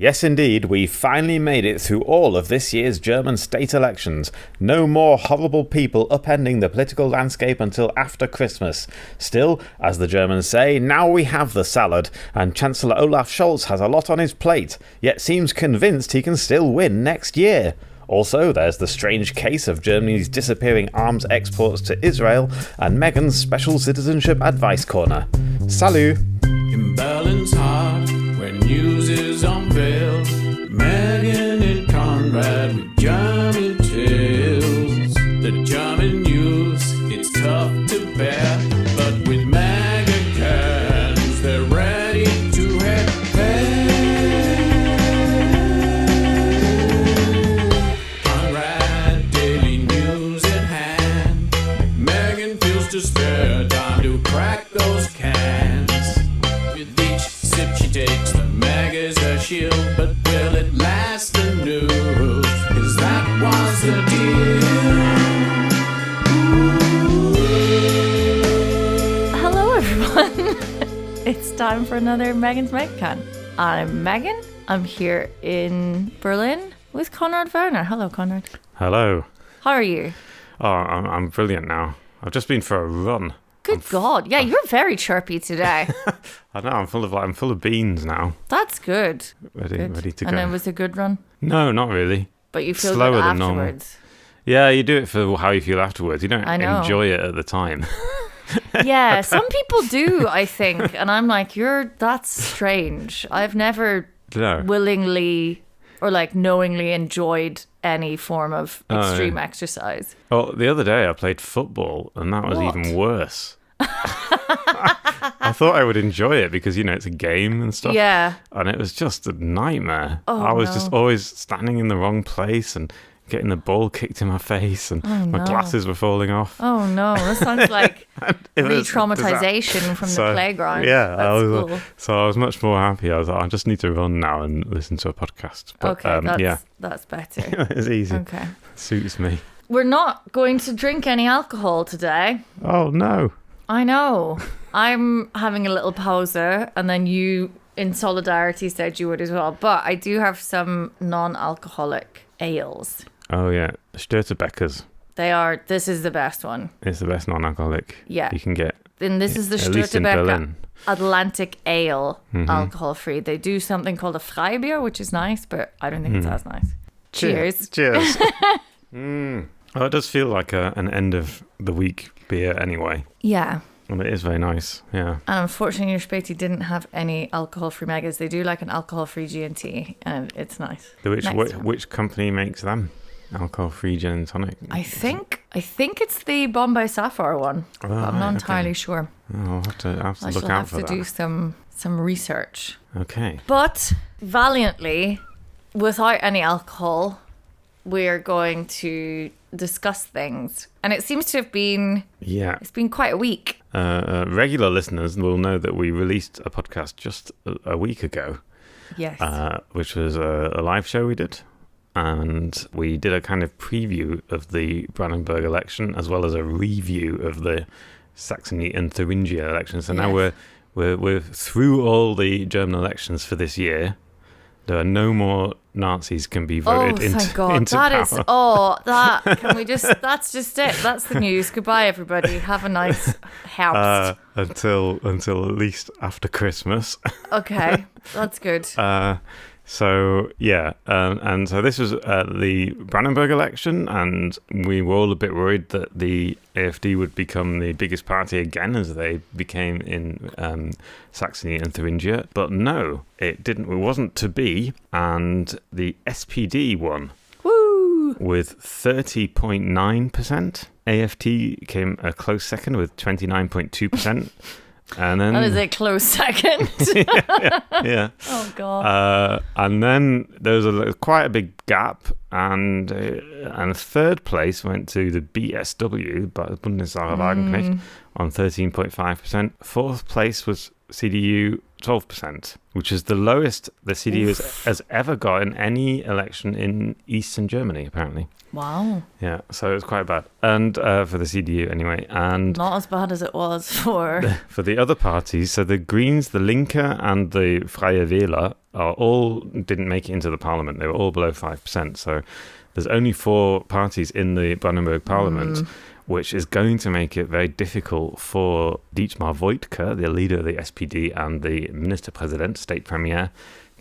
Yes, indeed, we finally made it through all of this year's German state elections. No more horrible people upending the political landscape until after Christmas. Still, as the Germans say, now we have the salad, and Chancellor Olaf Scholz has a lot on his plate, yet seems convinced he can still win next year. Also, there's the strange case of Germany's disappearing arms exports to Israel, and Meghan's special citizenship advice corner. Salut! In Berlin's heart, where news is unveiled, Meghan and Conrad with German tales. The German news, it's tough to bear, but with mega cans, they're ready to head Conrad, daily news at hand. Meghan feels to spare time to crack those cans. With each sip she takes, the mag is her shield. But will it last the news? 'Cause that was the deal. Hello everyone. It's time for another Megan's Megacon. I'm Megan. I'm here in Berlin with Konrad Werner. Hello, Konrad. Hello. How are you? Oh, I'm brilliant now. I've just been for a run. Good God. Yeah, you're very chirpy today. I know, I'm full of beans now. That's good. Ready to go. And it was a good run? No, not really. But you feel Slower good than normal. afterwards. Yeah, you do it for how you feel afterwards. You don't I know. enjoy it at the time. Yeah, some people do, I think. And I'm like, that's strange. I've never No. willingly or like knowingly enjoyed any form of extreme exercise. Well, the other day I played football, and that was What? even worse. I thought I would enjoy it because, it's a game and stuff. Yeah. And it was just a nightmare. Oh, I was no. just always standing in the wrong place and getting the ball kicked in my face, and my no. glasses were falling off. Oh no, that sounds like It was re-traumatization from the playground. Yeah, That's cool. So I was much more happy. I was like, I just need to run now and listen to a podcast. But, Okay, that's better. it's easy. Okay. Suits me. We're not going to drink any alcohol today. Oh, no. I know. I'm having a little pause, and then you, in solidarity, said you would as well. But I do have some non-alcoholic ales. Oh, yeah. Störtebeckers. This is the best one. It's the best non-alcoholic Yeah. you can get. And this is the At least in Störtebecker Berlin. Atlantic Ale, alcohol-free. They do something called a Freibier, which is nice, but I don't think it's as nice. Cheers. Cheers. Oh, it does feel like an end of the week beer anyway. Yeah. And it is very nice, yeah. And unfortunately, your Späti didn't have any alcohol-free megas. They do like an alcohol-free G&T, and it's nice. Which company makes them? Alcohol-free gin and tonic? I think it's the Bombay Sapphire one. Oh, but I'm not entirely sure. Oh, I'll have to I look shall out have for to that. do some research. Okay. But valiantly, without any alcohol, we're going to discuss things. And it seems to have been... Yeah. It's been quite a week. Regular listeners will know that we released a podcast just a week ago. Yes. Which was a live show we did. And we did a kind of preview of the Brandenburg election, as well as a review of the Saxony and Thuringia election. So now we're through all the German elections for this year. There are no more Nazis can be voted into power. That's just it. That's the news. Goodbye, everybody. Have a nice house. Until at least after Christmas. Okay, that's good. So this was the Brandenburg election, and we were all a bit worried that the AfD would become the biggest party again, as they became in Saxony and Thuringia. But no, it didn't. It wasn't to be, and the SPD won. Woo! With 30.9%. AfD came a close second with 29.2%. And then that is a close second. yeah. Oh God. And then there was quite a big gap, and third place went to the BSW, Bundessache Wagenknecht, on 13.5%. Fourth place was CDU, 12%. which is the lowest the CDU has ever got in any election in Eastern Germany, apparently. Wow. Yeah, so it's quite bad. And for the CDU, anyway. And not as bad as it was for the other parties. So the Greens, the Linke, and the Freie Wähler didn't make it into the parliament. They were all below 5%. So there's only 4 parties in the Brandenburg parliament, which is going to make it very difficult for Dietmar Woidke, the leader of the SPD, and the Ministerpräsident, state premier,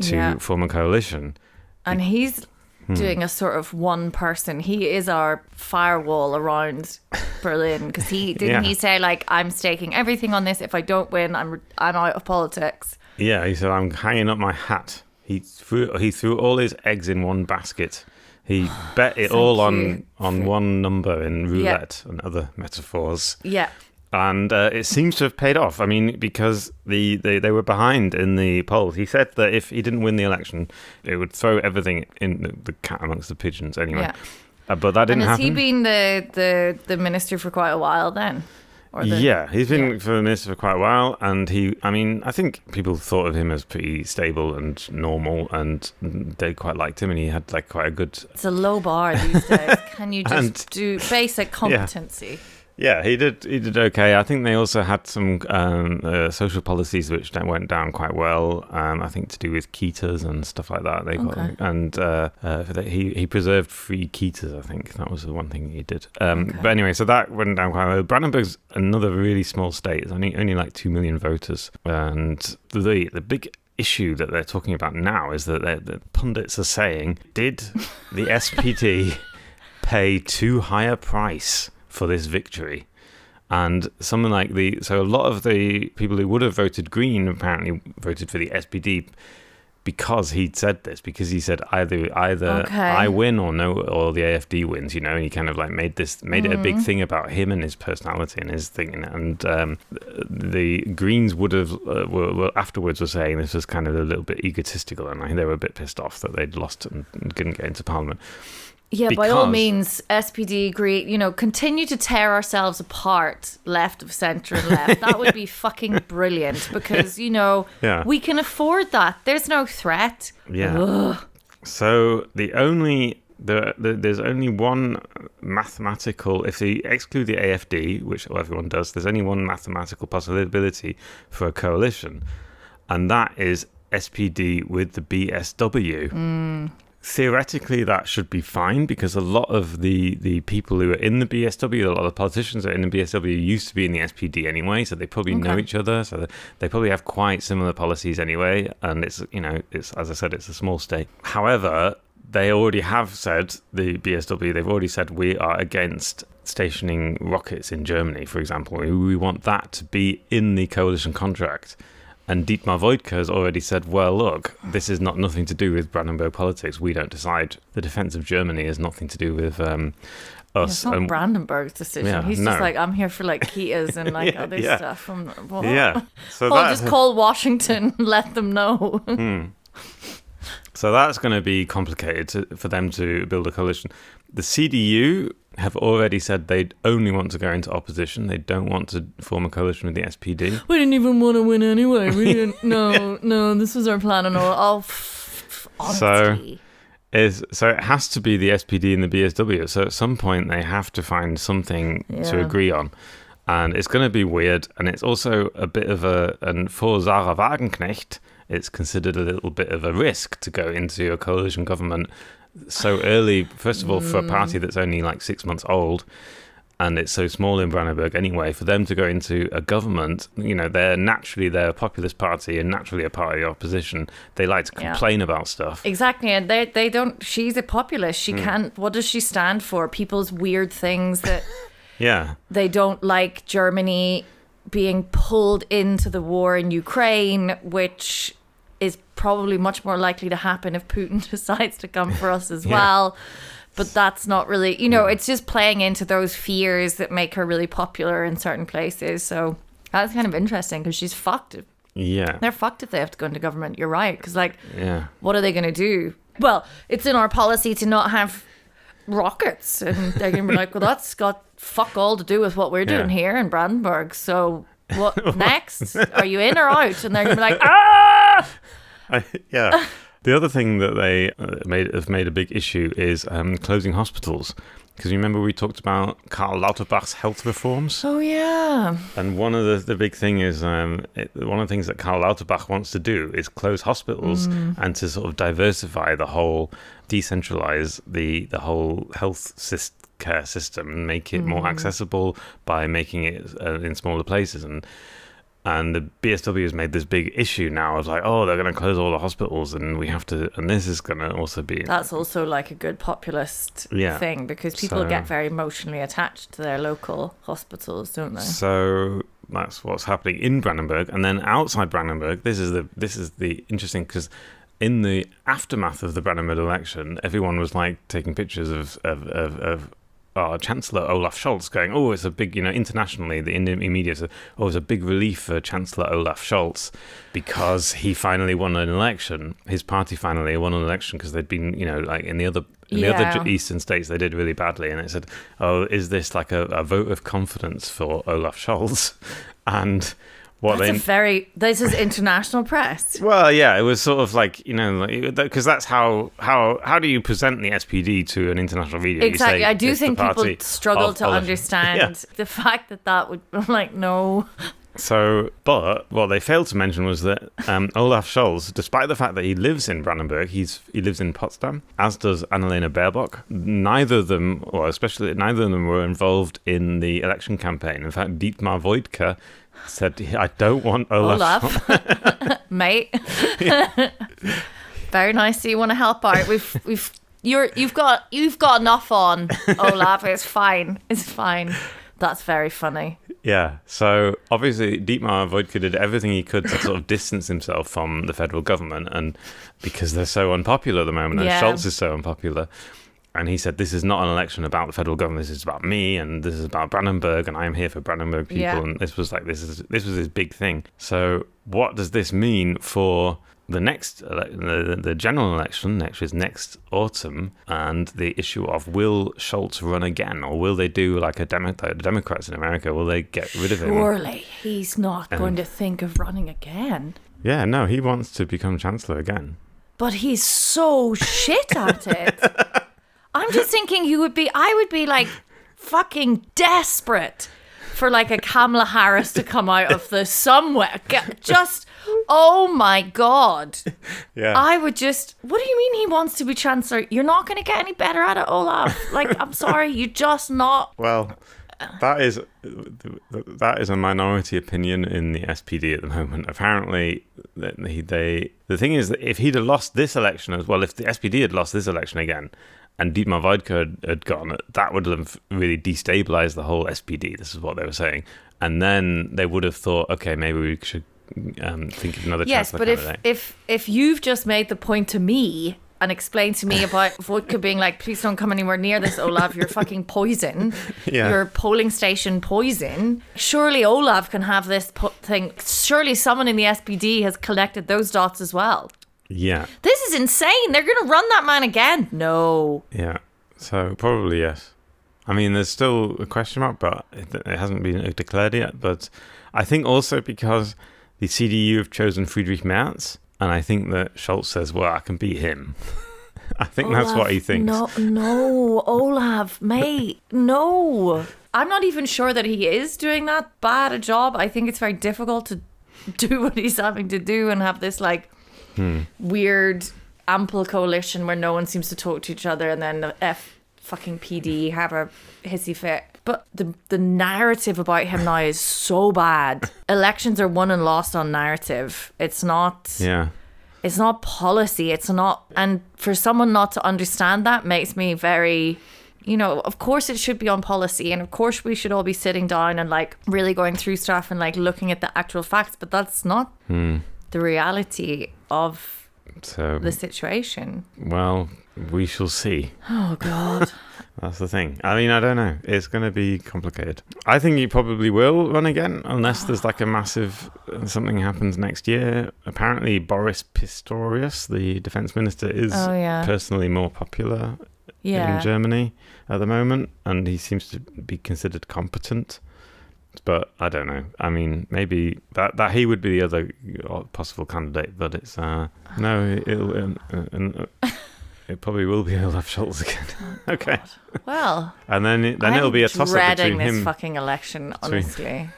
to form a coalition. And he's doing a sort of one person. He is our firewall around Berlin, because he say, like, I'm staking everything on this. If I don't win, I'm out of politics. Yeah, he said, I'm hanging up my hat. He threw all his eggs in one basket. He bet it all on one number in roulette and other metaphors. Yeah. And it seems to have paid off. I mean, because they were behind in the polls. He said that if he didn't win the election, it would throw everything in the cat amongst the pigeons anyway. Yeah. But that didn't happen. And has he been the minister for quite a while then? He's been for the minister for quite a while, and I think people thought of him as pretty stable and normal, and they quite liked him, and he had like quite a good... It's a low bar these days. Can you just do basic competency? Yeah, he did okay. I think they also had some social policies which went down quite well. I think to do with Kitas and stuff like that. He preserved free Kitas. I think that was the one thing he did. But anyway, so that went down quite well. Brandenburg's another really small state. It's only like 2 million voters, and the big issue that they're talking about now is that the pundits are saying, did the SPD pay too high a price for this victory? And something like so a lot of the people who would have voted Green apparently voted for the SPD because he'd said this, because he said either I win or the AfD wins, and he kind of like made it a big thing about him and his personality and his thing. And the Greens would have afterwards were saying this was kind of a little bit egotistical, and I think they were a bit pissed off that they'd lost and couldn't get into parliament. Yeah, by all means, SPD, agree, continue to tear ourselves apart, left of centre and left. That would be fucking brilliant, because, we can afford that. There's no threat. Yeah. Ugh. So there's only one mathematical, if you exclude the AfD, which everyone does, there's only one mathematical possibility for a coalition, and that is SPD with the BSW. Theoretically, that should be fine, because a lot of the people who are in the BSW, a lot of the politicians that are in the BSW used to be in the SPD anyway, so they probably know each other, so they probably have quite similar policies anyway, and it's as I said, it's a small state. However, they already have said, the BSW, they've already said we are against stationing rockets in Germany, for example. We want that to be in the coalition contract. And Dietmar Woidke has already said, well, look, this is nothing to do with Brandenburg politics. We don't decide. The defence of Germany has nothing to do with us. It's not Brandenburg's decision. Yeah, He's just like, I'm here for like Kitas and like other stuff. So just call Washington, let them know. So that's going to be complicated for them to build a coalition. The CDU have already said they only want to go into opposition. They don't want to form a coalition with the SPD. We didn't even want to win anyway. We didn't. No, this was our plan and all. Honesty. So it has to be the SPD and the BSW. So at some point they have to find something to agree on. And it's going to be weird. And it's also a bit of and for Sarah Wagenknecht, it's considered a little bit of a risk to go into a coalition government so early, first of all, for a party that's only like 6 months old, and it's so small in Brandenburg anyway, for them to go into a government, they're a populist party and naturally a party of opposition. They like to complain about stuff. Exactly, and they don't, she's a populist. She can't, what does she stand for? People's weird things that they don't like Germany being pulled into the war in Ukraine, which is probably much more likely to happen if Putin decides to come for us as well. But that's not really, it's just playing into those fears that make her really popular in certain places. So that's kind of interesting, because she's fucked. Yeah. They're fucked if they have to go into government. You're right. Because, what are they going to do? Well, it's in our policy to not have rockets. And they're going to be like, well, that's got fuck all to do with what we're doing here in Brandenburg. So what next? Are you in or out? And they're going to be like, Yeah. The other thing that they have made a big issue is closing hospitals. Because remember we talked about Karl Lauterbach's health reforms? Oh, yeah. And one of the big thing is, one of the things that Karl Lauterbach wants to do is close hospitals and to sort of diversify the whole, decentralize the whole health care system and make it more accessible by making it in smaller places. And the BSW has made this big issue now of like, oh, they're going to close all the hospitals and we have to, and this is going to also be... That's also like a good populist thing because people get very emotionally attached to their local hospitals, don't they? So that's what's happening in Brandenburg. And then outside Brandenburg, this is the interesting, because in the aftermath of the Brandenburg election, everyone was like taking pictures of Chancellor Olaf Scholz going, oh, it's a big, internationally, the Indian media said, oh, it's a big relief for Chancellor Olaf Scholz because he finally won an election. His party finally won an election because they'd been, like in the other eastern states, they did really badly. And it said, oh, is this like a vote of confidence for Olaf Scholz? And this is international press. Well, yeah, it was sort of like, because that's how do you present the SPD to an international media? Exactly. I do think people struggle to understand the fact that would, I'm like, no. So, but what they failed to mention was that Olaf Scholz, despite the fact that he lives in Brandenburg, he lives in Potsdam, as does Annalena Baerbock. Neither of them were involved in the election campaign. In fact, Dietmar Woidke said, I don't want Olaf. Mate. Very nice. So you want to help out? You've got enough on, Olaf. It's fine. That's very funny. Yeah. So obviously Dietmar Woidke did everything he could to sort of distance himself from the federal government, and because they're so unpopular at the moment, and Scholz is so unpopular. And he said, this is not an election about the federal government. This is about me, and this is about Brandenburg, and I am here for Brandenburg people. Yeah. And this was his big thing. So what does this mean for the next the general election, next autumn, and the issue of will Scholz run again, or will they do like the Democrats in America? Will they get rid of him? Surely he's not going to think of running again. Yeah, no, he wants to become chancellor again. But he's so shit at it. I'm just thinking I would be like fucking desperate for like a Kamala Harris to come out of the somewhere. Oh my God. Yeah. I would what do you mean he wants to be chancellor? You're not going to get any better at it, Olaf. Like, I'm sorry, you're just not. Well, that is a minority opinion in the SPD at the moment. Apparently, the thing is that if he'd have lost this election as well, if the SPD had lost this election again, and Dietmar Woidke had gone, that would have really destabilized the whole SPD. This is what they were saying. And then they would have thought, okay, maybe we should think of another chancellor candidate. Yes, but if you've just made the point to me and explained to me about Woidke being like, please don't come anywhere near this, Olaf, you're fucking poison. Yeah. You're polling station poison. Surely Olaf can have this thing. Surely someone in the SPD has collected those dots as well. Yeah. This is insane. They're going to run that man again. No. Yeah. So probably yes. I mean, there's still a question mark, but it hasn't been declared yet. But I think also because the CDU have chosen Friedrich Merz, and I think that Scholz says, well, I can beat him. I think Olaf, that's what he thinks. No, Olaf, mate, no. I'm not even sure that he is doing that bad a job. I think it's very difficult to do what he's having to do and have this like weird ample coalition where no one seems to talk to each other, and then the fucking PD have a hissy fit. But the narrative about him now is so bad. Elections are won and lost on narrative. It's not. Yeah. It's not policy. It's not. And for someone not to understand that makes me very. Of course it should be on policy, and of course we should all be sitting down and like really going through stuff and like looking at the actual facts. But that's not the reality of the situation. Well, we shall see. Oh God. That's the thing. I mean, I don't know. It's going to be complicated. I think he probably will run again, unless there's like a massive something happens next year. Apparently, Boris Pistorius, the defense minister, is personally more popular in Germany at the moment, and he seems to be considered competent But I don't know. I mean, maybe that he would be the other possible candidate, but it's no, it probably will be Olaf Scholz again. Okay. God. Well, and then it'll be a toss-up between this him. Fucking election, honestly.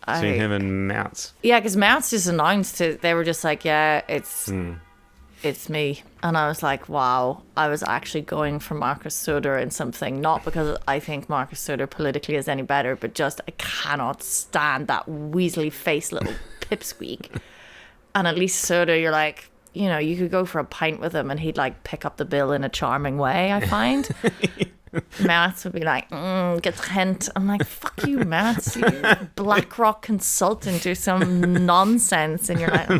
Between him and Merz. Yeah, because Merz just announced it. They were just like, yeah, it's me. And I was like, wow, I was actually going for Markus Söder in something, not because I think Markus Söder politically is any better, but just I cannot stand that weaselly faced little pipsqueak. And at least Söder, you're like, you know, you could go for a pint with him and he'd like pick up the bill in a charming way, I find. Merz would be like, getrennt. I'm like, fuck you, Merz, you BlackRock consultant or some nonsense. And you're like,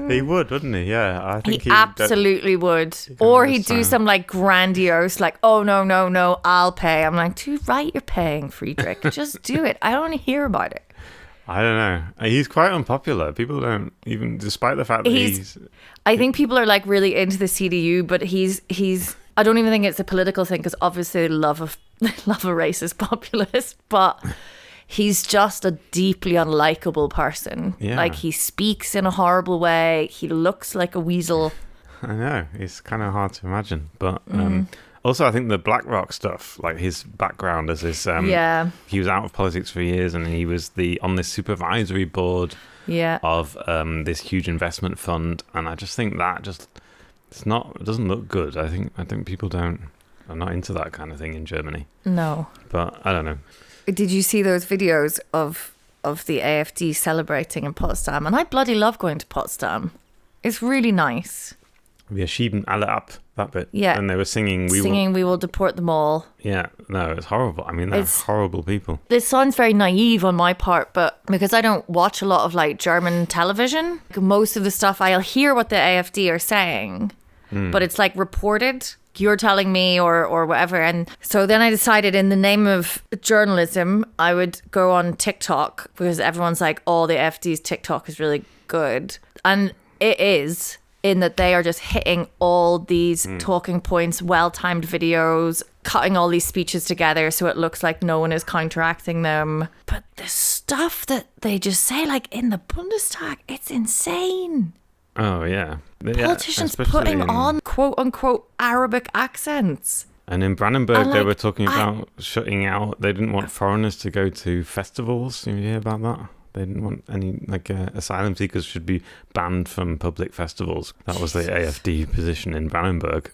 He would, wouldn't he? Yeah, I think he absolutely would. Or he'd do some like grandiose, like, oh, no, I'll pay. I'm like, dude, right, you're paying, Friedrich. Just do it. I don't want to hear about it. I don't know. He's quite unpopular. People don't even, despite the fact that he's... I think people are like really into the CDU, but he's I don't even think it's a political thing because obviously they love a racist populist, but he's just a deeply unlikable person. Yeah. Like he speaks in a horrible way. He looks like a weasel. I know. It's kind of hard to imagine, but... Also, I think the BlackRock stuff, like his background as this, he was out of politics for years, and he was on this supervisory board of this huge investment fund, and I just think that it doesn't look good. I think people are not into that kind of thing in Germany. No, but I don't know. Did you see those videos of the AfD celebrating in Potsdam? And I bloody love going to Potsdam. It's really nice. Wir schieben alle ab, that bit. Yeah. And they were singing, we will deport them all. Yeah, no, it's horrible. I mean, they're horrible people. This sounds very naive on my part, but because I don't watch a lot of like German television, most of the stuff I'll hear what the AfD are saying, but it's like reported. You're telling me or whatever. And so then I decided in the name of journalism, I would go on TikTok because everyone's like, oh, the AfD's TikTok is really good. And it is. In that they are just hitting all these talking points, well-timed videos, cutting all these speeches together so it looks like no one is counteracting them. But the stuff that they just say, like in the Bundestag, it's insane. Oh, yeah. Politicians putting on quote-unquote Arabic accents. And in Brandenburg, they were talking about shutting out. They didn't want foreigners to go to festivals. Did you hear about that? They didn't want any, asylum seekers should be banned from public festivals. That was the AfD position in Brandenburg.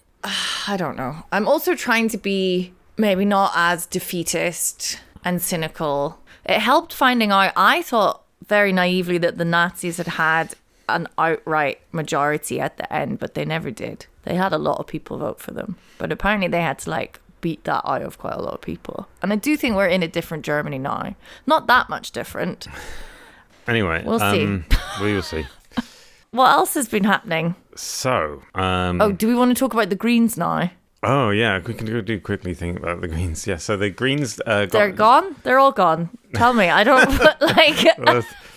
I don't know. I'm also trying to be maybe not as defeatist and cynical. It helped finding out, I thought very naively that the Nazis had an outright majority at the end, but they never did. They had a lot of people vote for them. But apparently they had to beat that out of quite a lot of people. And I do think we're in a different Germany now. Not that much different. Anyway, we'll see. We will see. What else has been happening? So, do we want to talk about the Greens now? Oh, yeah, we can do quickly think about the Greens. Yeah, so the Greens... They're gone? They're all gone. Tell me, I don't...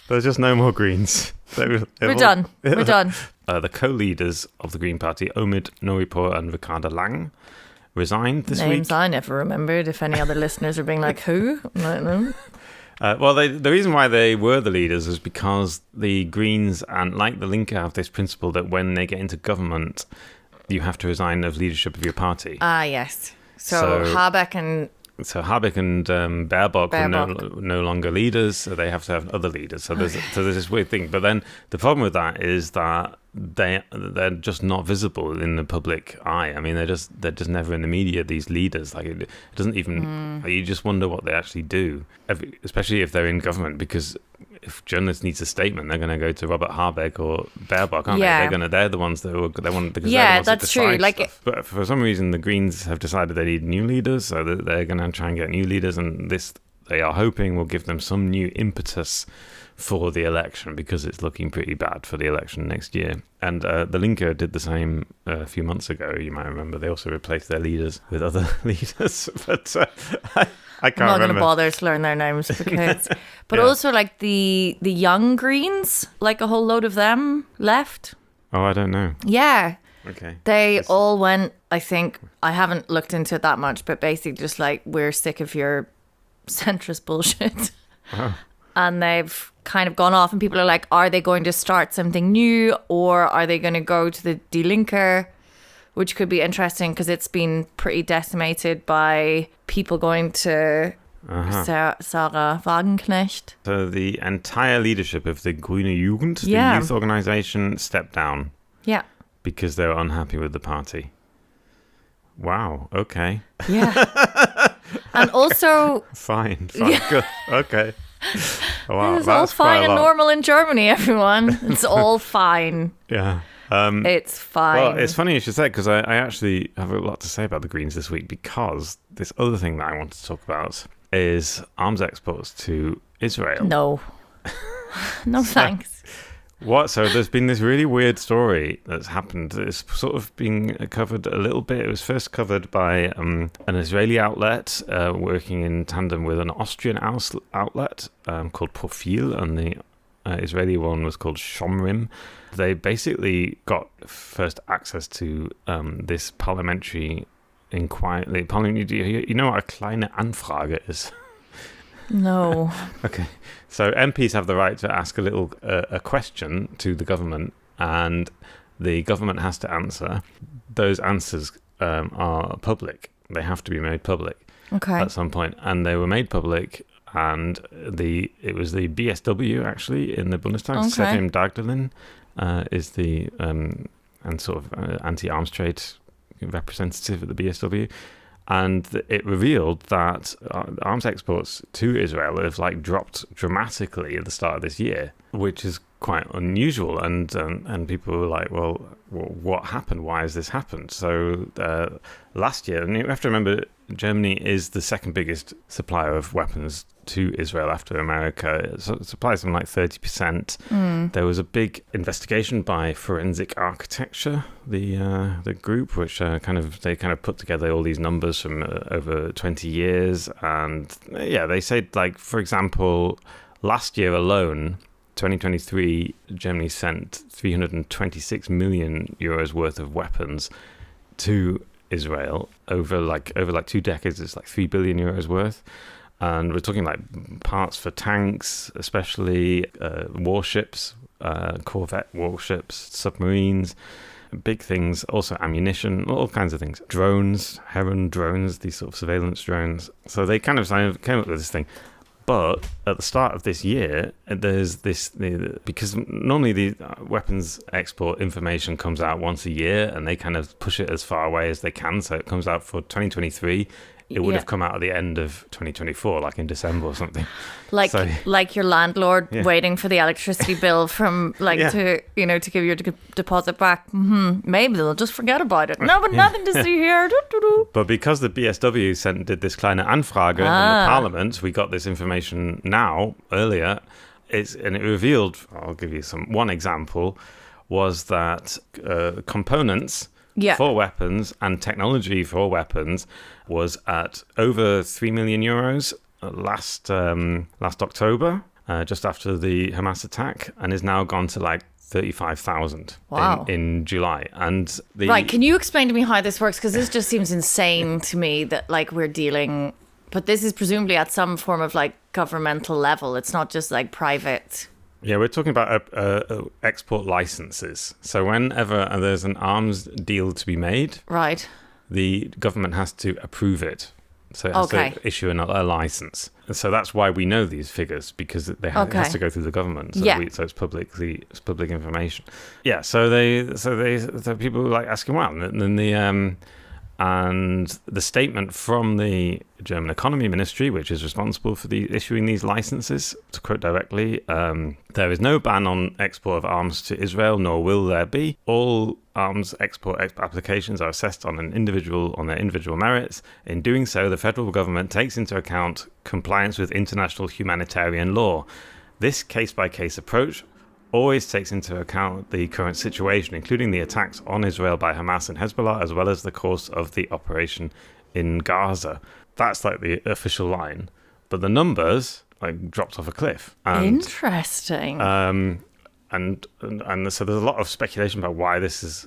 There's just no more Greens. We're done. The co-leaders of the Green Party, Omid Noripur and Ricarda Lang, resigned this week. Names I never remembered. If any other listeners are being like, who? I don't know. Well, the reason why they were the leaders is because the Greens and like the Linke have this principle that when they get into government, you have to resign of leadership of your party. Ah, yes. So Habeck and Baerbock were no longer leaders, so they have to have other leaders. So there's this weird thing. But then the problem with that is that they're just not visible in the public eye. I mean, they're just never in the media. These leaders, it doesn't even. You just wonder what they actually do, especially if they're in government. Because if journalists need a statement, they're going to go to Robert Habeck or Baerbock, aren't they? They're the ones that they want. Because they're the ones that's true. But for some reason, the Greens have decided they need new leaders, so that they're going to try and get new leaders, and this they are hoping will give them some new impetus for the election, because it's looking pretty bad for the election next year. And the Linke did the same a few months ago. You might remember they also replaced their leaders with other leaders. But I can't remember. I'm not going to bother to learn their names because. But also the young Greens, a whole load of them left. Oh, I don't know. Yeah. Okay. They all went. I think I haven't looked into it that much, but basically just we're sick of your centrist bullshit. And they've kind of gone off, and people are like, are they going to start something new, or are they going to go to the Die Linke, which could be interesting because it's been pretty decimated by people going to Sarah Wagenknecht. So the entire leadership of the Grüne Jugend, the youth organisation, stepped down. Yeah. Because they were unhappy with the party. Wow, okay. Yeah. And also... Fine, good, okay. Wow, it's all fine and normal in Germany, everyone. It's all fine. Yeah. It's fine. Well, it's funny you should say, because I actually have a lot to say about the Greens this week, because this other thing that I want to talk about is arms exports to Israel. No. No, thanks. So there's been this really weird story that's happened. It's sort of been covered a little bit. It was first covered by an Israeli outlet working in tandem with an Austrian outlet called Profil, and the Israeli one was called Shomrim. They basically got first access to this parliamentary inquiry. You know what a kleine Anfrage is? No. Okay. So MPs have the right to ask a question to the government, and the government has to answer. Those answers are public. They have to be made public at some point, and they were made public. And it was the BSW actually in the Bundestag. Okay. Sevim Dagdalin is the and sort of anti-arms trade representative at the BSW. And it revealed that arms exports to Israel have dropped dramatically at the start of this year, which is quite unusual. And people were like, well, what happened? Why has this happened? So last year, and you have to remember, Germany is the second biggest supplier of weapons to Israel after America. It supplies them 30%. There was a big investigation by Forensic Architecture, the group, which they kind of put together all these numbers from over 20 years. And they said, for example, last year alone, 2023, Germany sent 326 million euros worth of weapons to Israel over 2 decades. It's 3 billion euros worth. And we're talking parts for tanks, especially warships, corvette warships, submarines, big things, also ammunition, all kinds of things. Drones, Heron drones, these sort of surveillance drones. So they kind of came up with this thing. But at the start of this year, there's this, because normally the weapons export information comes out once a year, and they kind of push it as far away as they can. So it comes out for 2023. It would have come out at the end of 2024, in December or something. Like your landlord waiting for the electricity bill from to give your deposit back. Maybe they'll just forget about it. No, but nothing to see here. But because the BSW did this kleine Anfrage in the parliament, we got this information earlier. And it revealed, I'll give you one example, was that components for weapons and technology for weapons was at over 3 million euros last October, just after the Hamas attack, and is now gone to 35,000 in July. And can you explain to me how this works? Because this just seems insane to me that we're dealing, but this is presumably at some form of governmental level. It's not just private. Yeah, we're talking about export licenses. So whenever there's an arms deal to be made, right, the government has to approve it. So it has to issue a license. And so that's why we know these figures, because it has to go through the government. So, so it's public information. Yeah. So people were asking, well, and then and the statement from the German Economy Ministry, which is responsible for issuing these licenses, to quote directly, there is no ban on export of arms to Israel, nor will there be. All arms export applications are assessed on their individual merits. In doing so, the federal government takes into account compliance with international humanitarian law. This case-by-case approach always takes into account the current situation, including the attacks on Israel by Hamas and Hezbollah, as well as the course of the operation in Gaza. That's the official line. But the numbers dropped off a cliff. Interesting. And so there's a lot of speculation about why this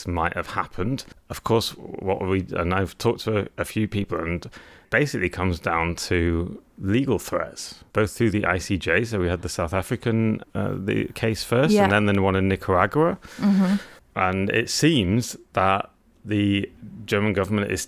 might have happened. Of course, and I've talked to a few people, and basically comes down to legal threats, both through the ICJ. So we had the South African the case first, and then the one in Nicaragua. Mm-hmm. And it seems that the German government is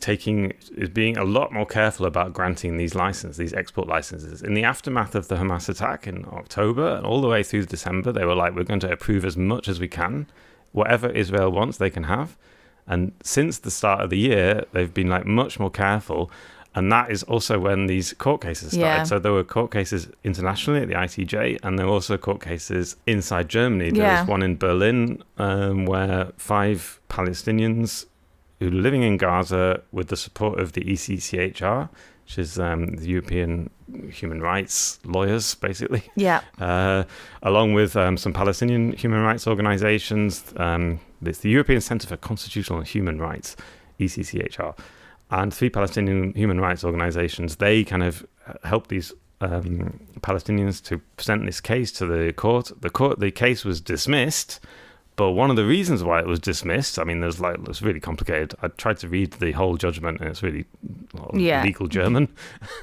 being a lot more careful about granting these export licenses. In the aftermath of the Hamas attack in October and all the way through December, they were like, we're going to approve as much as we can. Whatever Israel wants, they can have. And since the start of the year, they've been like much more careful. And that is also when these court cases started. Yeah. So there were court cases internationally at the ICJ, and there were also court cases inside Germany. There was one in Berlin where 5 Palestinians who were living in Gaza with the support of the ECCHR, which is the European human rights lawyers, basically. Yeah. Along with some Palestinian human rights organizations. It's the European Centre for Constitutional and Human Rights, ECCHR. And 3 Palestinian human rights organizations, they kind of helped these Palestinians to present this case to the court. The case was dismissed, but one of the reasons why it was dismissed, I mean, it's really complicated. I tried to read the whole judgment, and it's really legal German.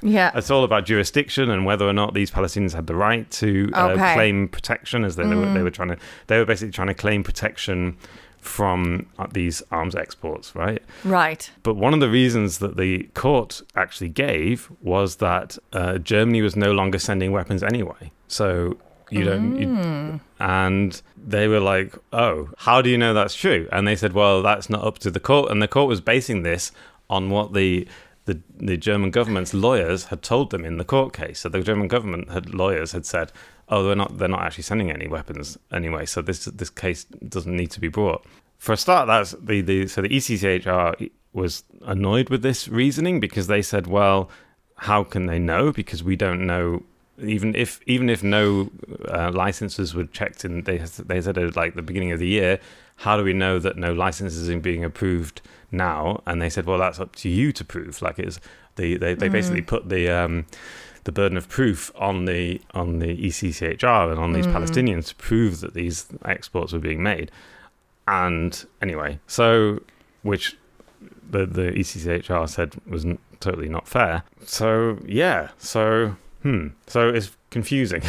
Yeah, it's all about jurisdiction and whether or not these Palestinians had the right to claim protection, as they were basically trying to claim protection from these arms exports, right? Right. But one of the reasons that the court actually gave was that Germany was no longer sending weapons anyway. So you don't... and they were like, oh, how do you know that's true? And they said, well, that's not up to the court. And the court was basing this on what the German government's lawyers had told them in the court case. So the German government lawyers had said, oh, they're not actually sending any weapons anyway, so this case doesn't need to be brought. For a start, so the ECCHR was annoyed with this reasoning because they said, well, how can they know? Because we don't know, even if no licenses were checked in, they said at like the beginning of the year, how do we know that no licenses are being approved now? And they said, well, that's up to you to prove. Like they basically put the burden of proof on the ECCHR and on these Palestinians to prove that these exports were being made. And anyway, so which the ECCHR said was totally not fair. So yeah, so it's confusing.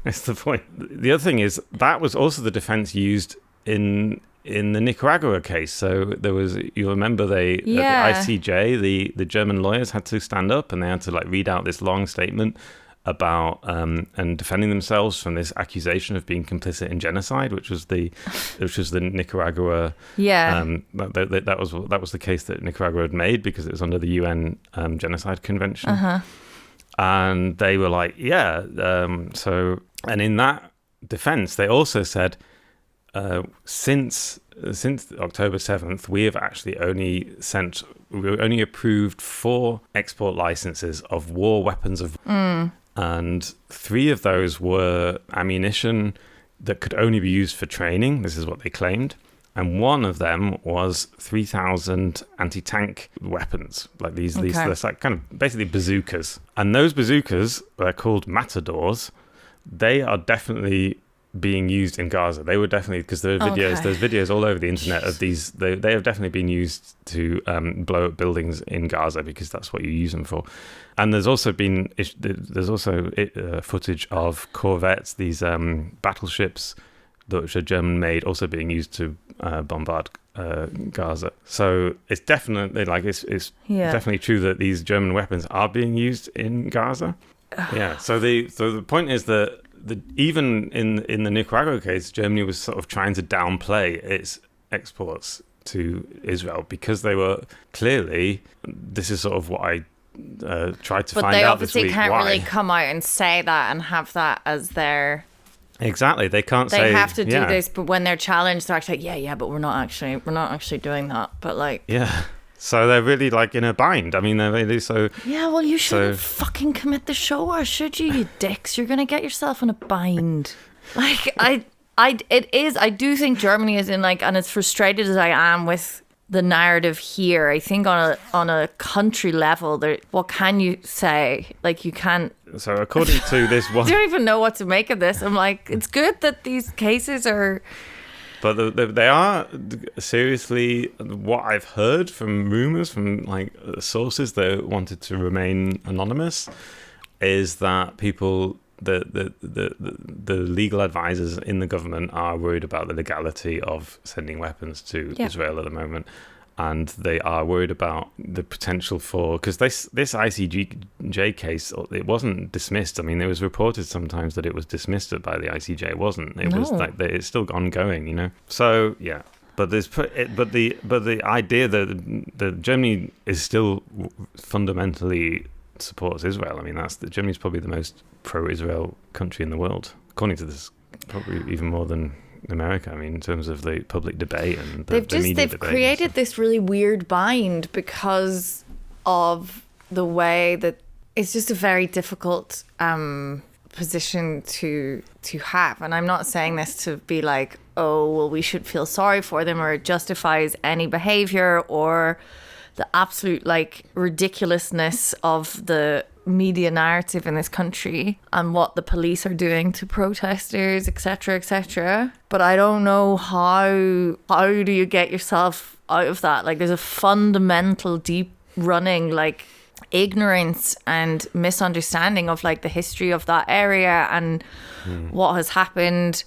That's the point. The other thing is that was also the defense used in the Nicaragua case. So there was, you remember at the ICJ, the German lawyers had to stand up and they had to like read out this long statement about and defending themselves from this accusation of being complicit in genocide, which was the Nicaragua. Yeah. That was the case that Nicaragua had made because it was under the UN Genocide Convention. Uh-huh. And they were like, so, and in that defense, they also said, since October 7th, we have actually only approved 4 export licenses of war weapons and 3 of those were ammunition that could only be used for training. This is what they claimed. And one of them was 3,000 anti-tank weapons, like these like kind of basically bazookas. And those bazookas, they're called matadors. They are definitely being used in Gaza. They were definitely, because there's videos all over the internet of these. They have definitely been used to blow up buildings in Gaza because that's what you use them for. And there's also footage of corvettes, these battleships that are German made, also being used to bombard Gaza. So it's definitely it's definitely true that these German weapons are being used in Gaza. Yeah. So the point is that even in the Nicaragua case, Germany was sort of trying to downplay its exports to Israel because they were clearly, this is sort of what I tried to find out this week. But they obviously can't really come out and say that and have that as their... Exactly, they can't say... They have to do this, but when they're challenged, they're actually like, but we're not actually doing that. But like... Yeah. So they're really like in a bind. I mean, they're really so... Yeah, well, you shouldn't fucking commit the show, or should you, you dicks? You're going to get yourself in a bind. Like, I do think Germany is in like, and as frustrated as I am with the narrative here, I think on a country level, what can you say? Like, you can't... So according to this one... I don't even know what to make of this. I'm like, it's good that these cases are... But they are seriously, what I've heard from rumors from like sources that wanted to remain anonymous, is that people, the legal advisors in the government are worried about the legality of sending weapons to Israel at the moment. And they are worried about the potential for, because this ICJ case, it wasn't dismissed. I mean, it was reported sometimes that it was dismissed by the ICJ. It wasn't. It was like it's still ongoing, you know. So yeah, but the idea that Germany is still fundamentally supports Israel. I mean, Germany's probably the most pro-Israel country in the world, according to this, probably even more than America. I mean, in terms of the public debate and the media debate. They've created this really weird bind because of the way that it's just a very difficult position to have. And I'm not saying this to be like, oh, well, we should feel sorry for them, or it justifies any behavior, or the absolute like ridiculousness of the media narrative in this country and what the police are doing to protesters, etc., etc. But I don't know how do you get yourself out of that? Like, there's a fundamental deep running like ignorance and misunderstanding of like the history of that area and what has happened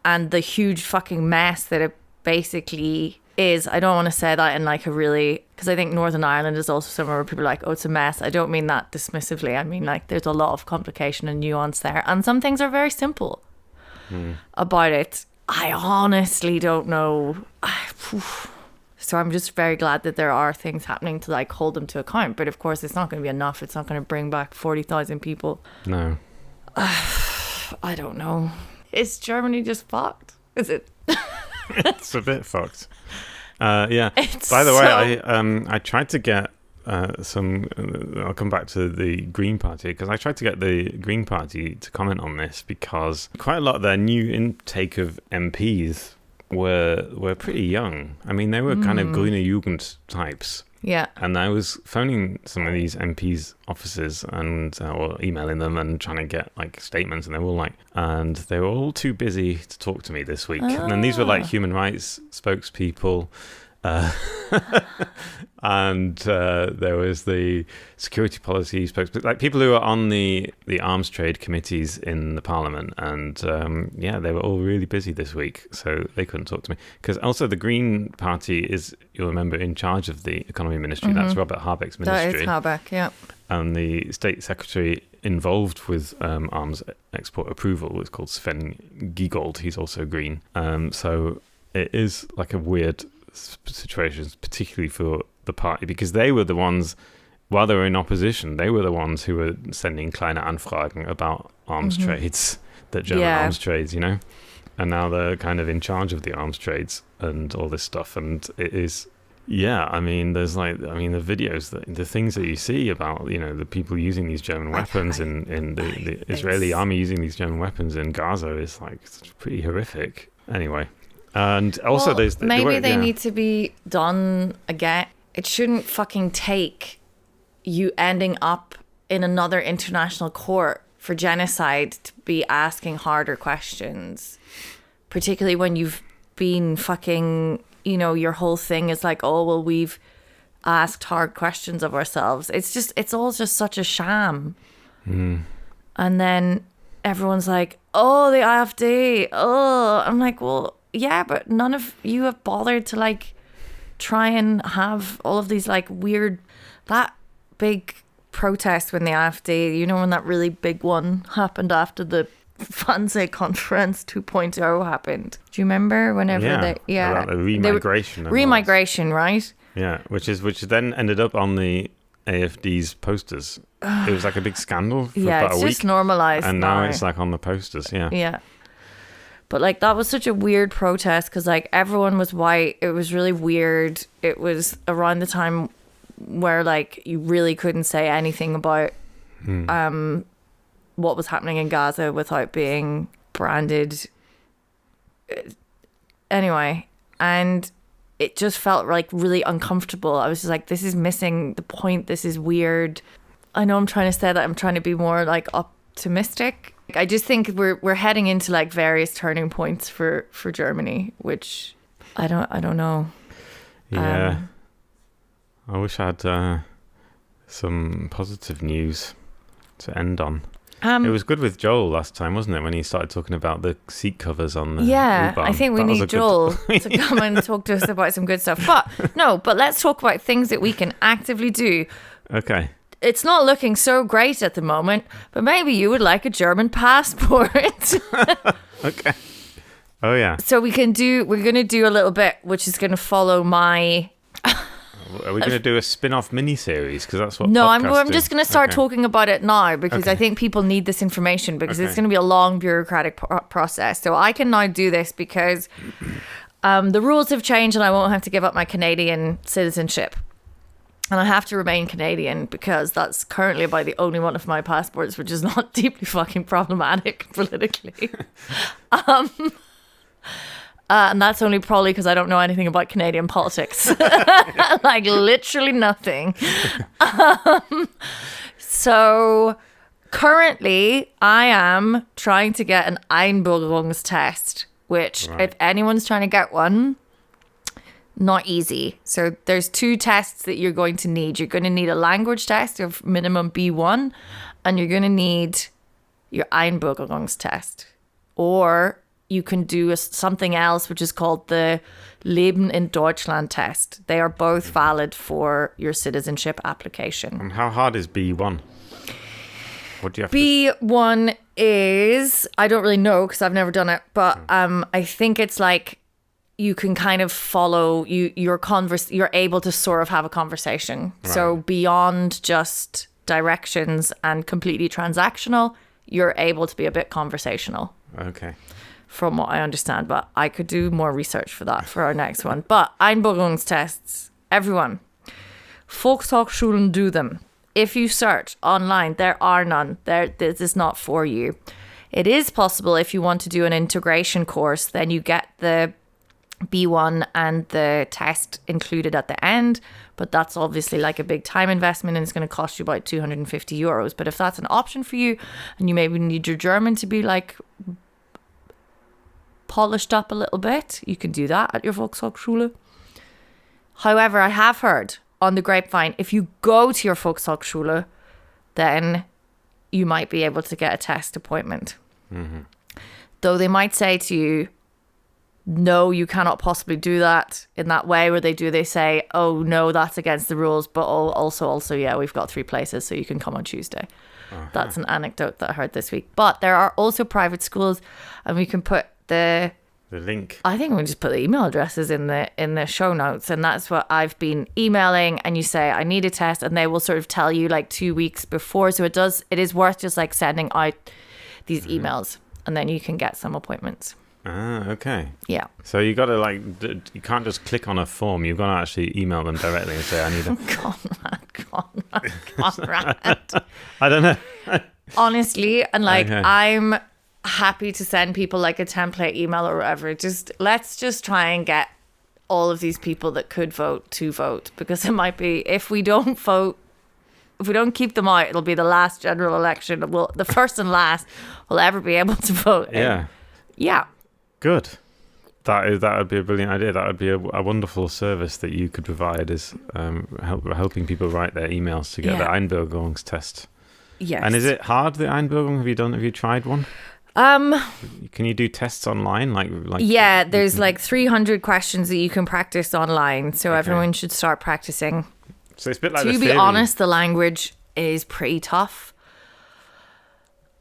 and the huge fucking mess that it basically is. I don't want to say that in like a really, because I think Northern Ireland is also somewhere where people are like, oh, it's a mess. I don't mean that dismissively. I mean like there's a lot of complication and nuance there, and some things are very simple about it. I honestly don't know. So I'm just very glad that there are things happening to like hold them to account, but of course it's not going to be enough. It's not going to bring back 40,000 people. No. I don't know. Is Germany just fucked? Is it? It's a bit fucked. Yeah. It's By the way, I tried to get some. I'll come back to the Green Party, because I tried to get the Green Party to comment on this, because quite a lot of their new intake of MPs were pretty young. I mean, they were kind of Grüne Jugend types. Yeah. And I was phoning some of these MPs' offices and or emailing them and trying to get like statements, and they were all too busy to talk to me this week. And then these were like human rights spokespeople. And there was the security policy spokesperson, like people who are on the arms trade committees in the parliament, and they were all really busy this week, so they couldn't talk to me. Because also the Green Party is, you'll remember, in charge of the economy ministry. That's Robert Habeck's ministry. That is Habeck, yeah. And the state secretary involved with arms export approval is called Sven Giegold. He's also Green. So it is like a weird situations, particularly for the party, because they were the ones, while they were in opposition, they were the ones who were sending kleine Anfragen about arms trades, that German arms trades, you know, and now they're kind of in charge of the arms trades and all this stuff. And it is, I mean, there's the videos, the things that you see about, you know, the people using these German weapons in the Israeli army using these German weapons in Gaza is like, it's pretty horrific. Anyway. And also, they need to be done again. It shouldn't fucking take you ending up in another international court for genocide to be asking harder questions, particularly when you've been fucking, you know, your whole thing is like, oh, well, we've asked hard questions of ourselves. It's all just such a sham. And then everyone's like, oh, the AfD. Oh, I'm like, well, yeah, but none of you have bothered to like try and have all of these like weird, that big protest when the AfD, you know, when that really big one happened after the Wannsee Conference 2.0 happened. Do you remember whenever about the remigration, right? Yeah, which then ended up on the AfD's posters. It was like a big scandal for about a week. Yeah, it's just normalised and now it's like on the posters, Yeah. But like that was such a weird protest because like everyone was white. It was really weird. It was around the time where like you really couldn't say anything about what was happening in Gaza without being branded. Anyway, and it just felt like really uncomfortable. I was just like, this is missing the point. This is weird. I know I'm trying to say that I'm trying to be more like optimistic. I just think we're heading into like various turning points for Germany, which I don't know. Yeah, I wish I had some positive news. to end on. It was good with Joel last time, wasn't it? When he started talking about the seat covers on the U-Bahn. I think we need Joel to come and talk to us about some good stuff. But let's talk about things that we can actively do. Okay. It's not looking so great at the moment, but maybe you would like a German passport. Okay. Oh yeah. So we're going to do a little bit, which is going to follow my... Are we going to do a spin-off mini-series? Because that's what I'm just going to start talking about it now because I think people need this information because it's going to be a long bureaucratic process. So I can now do this because the rules have changed and I won't have to give up my Canadian citizenship. And I have to remain Canadian because that's currently about the only one of my passports which is not deeply fucking problematic politically. And that's only probably because I don't know anything about Canadian politics. Like literally nothing. So currently I am trying to get an Einbürgerungstest, which if anyone's trying to get one, not easy. So there's 2 tests that you're going to need. You're going to need a language test of minimum B1 and you're going to need your Einbürgerungstest. Or you can do something else, which is called the Leben in Deutschland test. They are both valid for your citizenship application. And how hard is B1? What do you have B1 is, I don't really know because I've never done it, but I think it's like you can kind of follow, you're able to sort of have a conversation. Right. So beyond just directions and completely transactional, you're able to be a bit conversational. Okay. From what I understand, but I could do more research for that for our next one. But Einbürgerungstests, everyone, Volkshochschulen do them. If you search online, there are none. This is not for you. It is possible if you want to do an integration course, then you get the B1 and the test included at the end, but that's obviously like a big time investment and it's going to cost you about €250. But if that's an option for you and you maybe need your German to be like polished up a little bit, you can do that at your Volkshochschule. However, I have heard on the grapevine, if you go to your Volkshochschule, then you might be able to get a test appointment. Mm-hmm. Though they might say to you, no, you cannot possibly do that in that way where they say, oh no, that's against the rules, but also yeah, we've got 3 places so you can come on Tuesday. Uh-huh. That's an anecdote that I heard this week. But there are also private schools and we can put the link. I think we just put the email addresses in the show notes, and that's what I've been emailing. And you say I need a test, and they will sort of tell you like 2 weeks before. So it is worth just like sending out these emails, and then you can get some appointments. Ah, okay. Yeah. So you got to you can't just click on a form. You've got to actually email them directly and say I need a Conrad. I don't know. Honestly, and like okay. I'm happy to send people like a template email or whatever. Let's just try and get all of these people that could vote to vote, because it might be if we don't vote, if we don't keep them out, it'll be the last general election. The first and last will ever be able to vote. Yeah. Good. That would be a brilliant idea. That would be a wonderful service that you could provide, is helping people write their emails to get the Einbürgerungstest. Yes. And is it hard, the Einbürgerung? Have you tried one? Can you do tests online? Like yeah, there's like 300 questions that you can practice online, so everyone should start practicing. So it's a bit like to be honest, the language is pretty tough.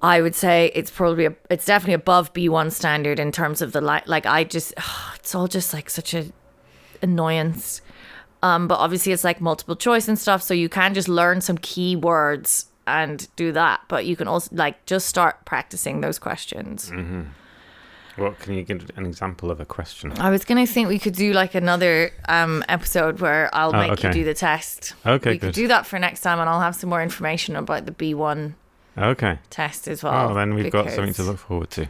I would say it's definitely above B1 standard in terms of the it's all just like such a annoyance. But obviously it's like multiple choice and stuff, so you can just learn some key words and do that, but you can also like just start practicing those questions. Mm-hmm. What can you give an example of a question? I was gonna think we could do like another episode where I'll make you do the test. Okay, we could do that for next time, and I'll have some more information about the B1 test as well. Oh, then we've got something to look forward to.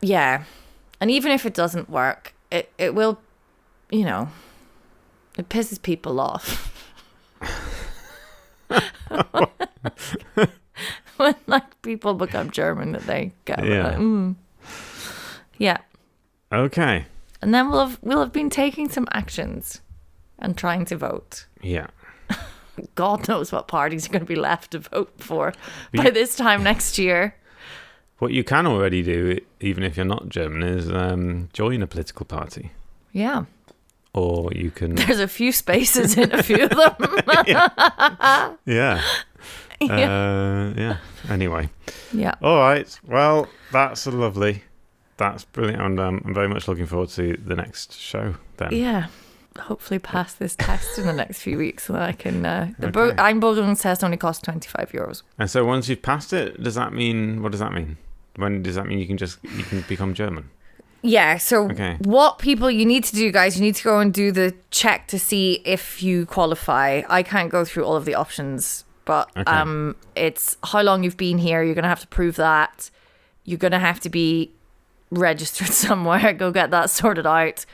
Yeah, and even if it doesn't work, it will, it pisses people off. When like people become German, that they get yeah. Okay. And then we'll have been taking some actions and trying to vote. Yeah. God knows what parties are going to be left to vote for by this time next year. What you can already do, even if you're not German, is join a political party. Yeah. Or you can... There's a few spaces in a few of them. Yeah. Anyway. Yeah. All right. Well, that's lovely. That's brilliant. And I'm very much looking forward to the next show then. Yeah. Hopefully pass this test in the next few weeks so that I can... The Einbildungs test only costs €25. And so once you've passed it, what does that mean? When does that mean you can become German? Yeah, so what you need to do, guys, you need to go and do the check to see if you qualify. I can't go through all of the options, but it's how long you've been here. You're going to have to prove that. You're going to have to be registered somewhere. Go get that sorted out.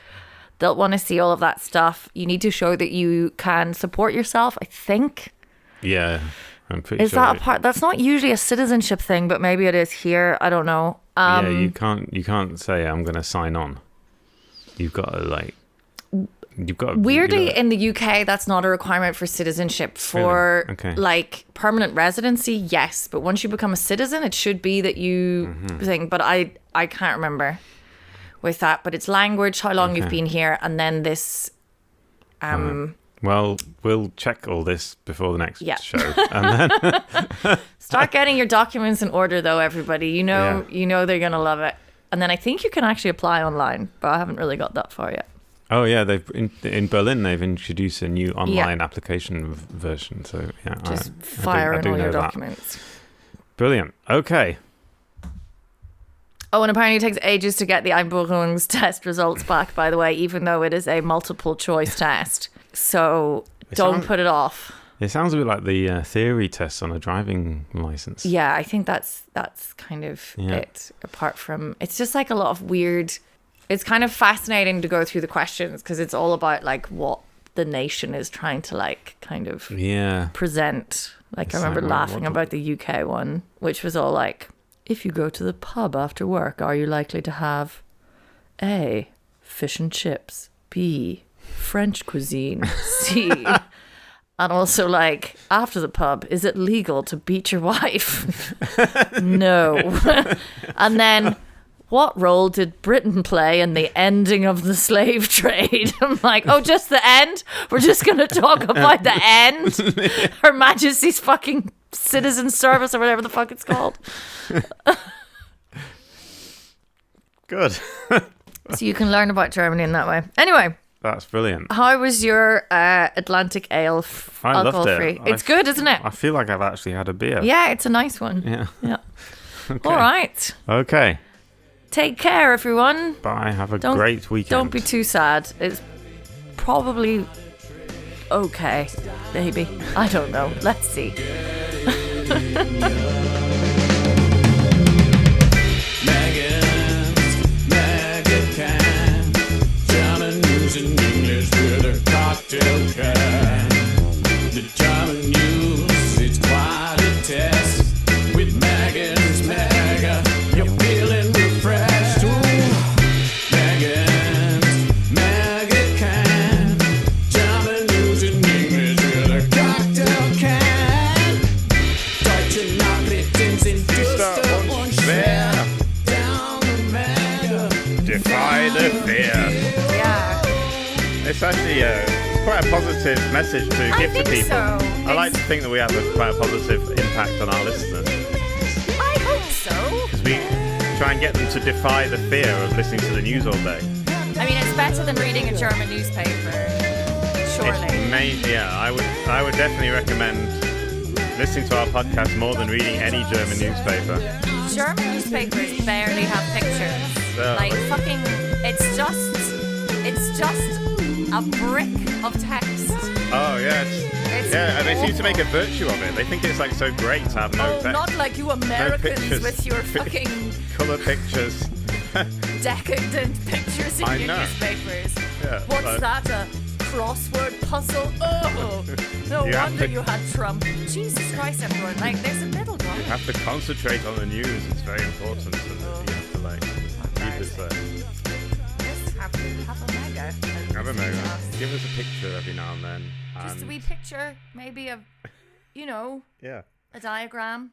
They'll want to see all of that stuff. You need to show that you can support yourself, I think. Yeah, I'm pretty sure. Is that a part? That's not usually a citizenship thing, but maybe it is here. I don't know. Yeah, you can't say I'm going to sign on. You've got to weirdly in the UK that's not a requirement for citizenship. For like permanent residency, yes, but once you become a citizen, it should be that you think. But I can't remember with that. But it's language, how long you've been here, and then this. Well, we'll check all this before the next show, and then start getting your documents in order, though. Everybody, you know they're gonna love it. And then I think you can actually apply online, but I haven't really got that far yet. Oh yeah, in Berlin they've introduced a new online application version. So yeah, just fire in all your documents. Brilliant. Okay. Oh, and apparently it takes ages to get the Einbildungs test results back, by the way, even though it is a multiple choice test. So don't put it off. It sounds a bit like the theory tests on a driving license. Yeah, I think that's kind of it. Apart from, it's just like a lot of weird. It's kind of fascinating to go through the questions because it's all about like what the nation is trying to like kind of present. Like I remember laughing about the UK one, which was all like, if you go to the pub after work, are you likely to have A, fish and chips, B, French cuisine, C, and also like after the pub, is it legal to beat your wife? No. And then what role did Britain play in the ending of the slave trade? I'm like, oh, just the end? We're just going to talk about the end? Her Majesty's fucking citizen service or whatever the fuck it's called. Good. So you can learn about Germany in that way. Anyway. That's brilliant. How was your Atlantic Ale alcohol-free? It's good, isn't it? I feel like I've actually had a beer. Yeah, it's a nice one. Yeah. Okay. All right. Okay. Take care, everyone. Bye. Have a great weekend. Don't be too sad. It's probably okay. Maybe. I don't know. Let's see. Cocktail can. The German news, it's quite a test. With Megan's Mega, you're feeling refreshed. Ooh. Megan's Mega can. German news in English with a cocktail can. Deutsche Nachrichten sind düster und schwer. Down the Mega. Defy the fear. Yeah. It's actually quite a positive message to give to people. So. I like to think that we have quite a positive impact on our listeners. I hope so. Because we try and get them to defy the fear of listening to the news all day. I mean, it's better than reading a German newspaper, surely. I would definitely recommend listening to our podcast more than reading any German newspaper. German newspapers barely have pictures. Like fucking, it's just a brick of text. Oh, yes. And they seem to make a virtue of it. They think it's like so great to have no text. Not like you Americans with your fucking colour pictures. Decadent pictures in your newspapers. Yeah, What's that, a crossword puzzle? Oh, no wonder you had Trump. Jesus Christ, everyone. Like, there's a middle ground. You have to concentrate on the news. It's very important. You have to, like, keep it there. Have a mega. Have a mega. Give us a picture every now and then. Just a wee picture, maybe of, you know, yeah, a diagram.